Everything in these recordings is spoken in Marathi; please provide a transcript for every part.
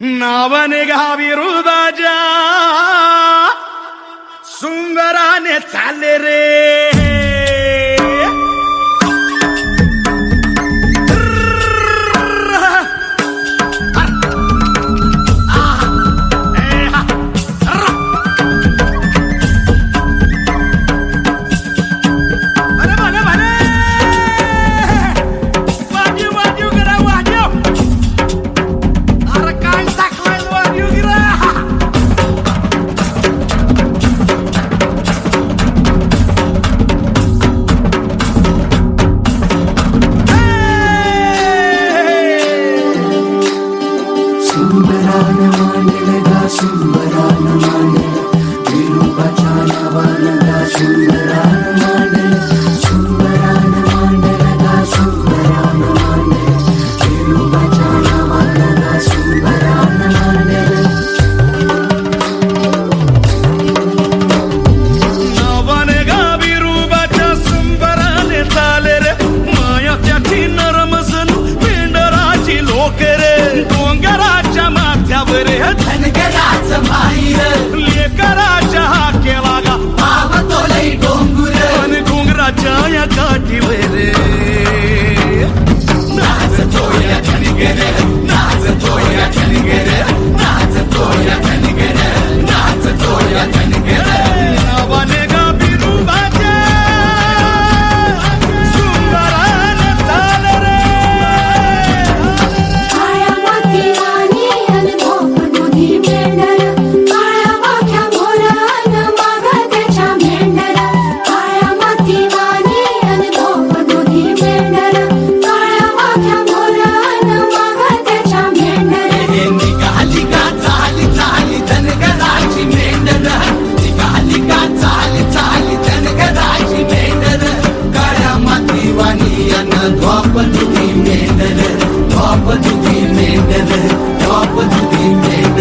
नावाने घावी रुदाजा सुंदराने चाले रे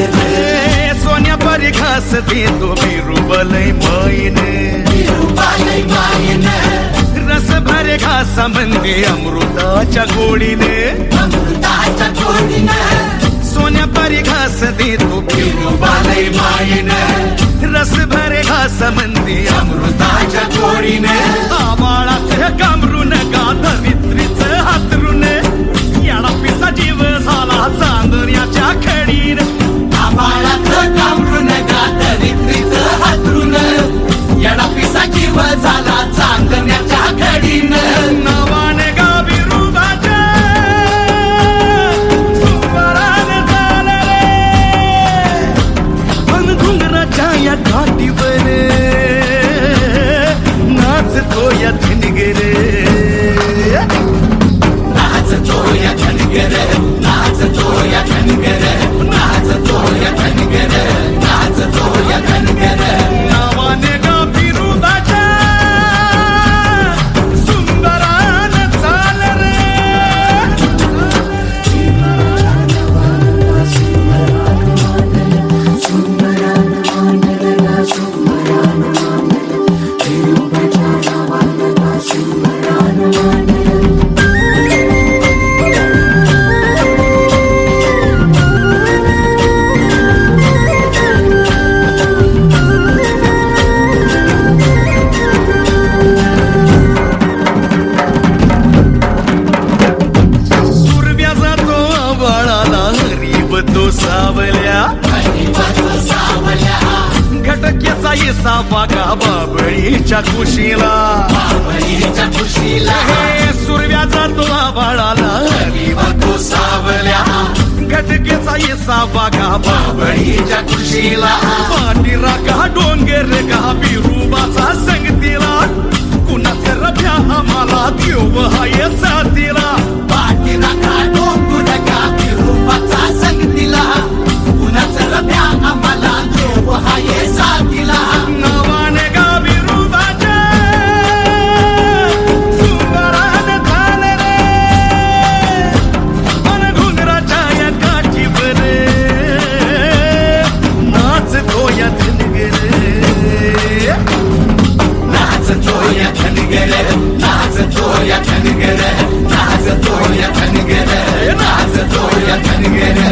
सोन्या परी घास दे तो बिरुबलय मायन रस भरे घास म्हणजे अमृताच्या गोडीने सोन्या परी घास दे तो बिरुबलय मायन रस भरे घास म्हणजे अमृताच्या गोडीने आबाळाचं कामरून गा धरित्रीचं हातरून याला पिसा जीव झाला चांदण्याच्या खडीन आभाळाचं कामरून गा धरित्रीचं हातरून याला पिसा जीव झाला चांदण्याच्या खडीन नावाने गावी रुबाच्या सुंदराने झाले रे पण घुंगराच्या या घाटीवर नाचतो या धनगरे नाचतो या धनगरे नाचतो या धनगरे नाचतो या धनगरे नाचतो या धनगरे नावाने गावी रुबाच्या सुंदराने झाले रे घटक्याचा येसा वागा बाबळीच्या खुशीला हे सुरव्या जातो आबाळाला तो सावल्या घटकेचा येसा वागा बाबळीच्या खुशीला पाटीरा का डोंगर का बिरुबाचा संगतीला कुणाचं रभ्या आम्हाला देव हाय साथीला पाटीरा का डोंगर का बिरुबाचा संगतीला कुणाचं रभ्या आम्हाला देव हाय साथीला नावाने गावी रुबाच्या सुंदराने झाले रे पण घुंगराच्या या काठीवर नाचतो या धनगरे नाचतो या धनगरे नाचतो या धनगरे नाचतो या धनगरे नाचतो या धनगरे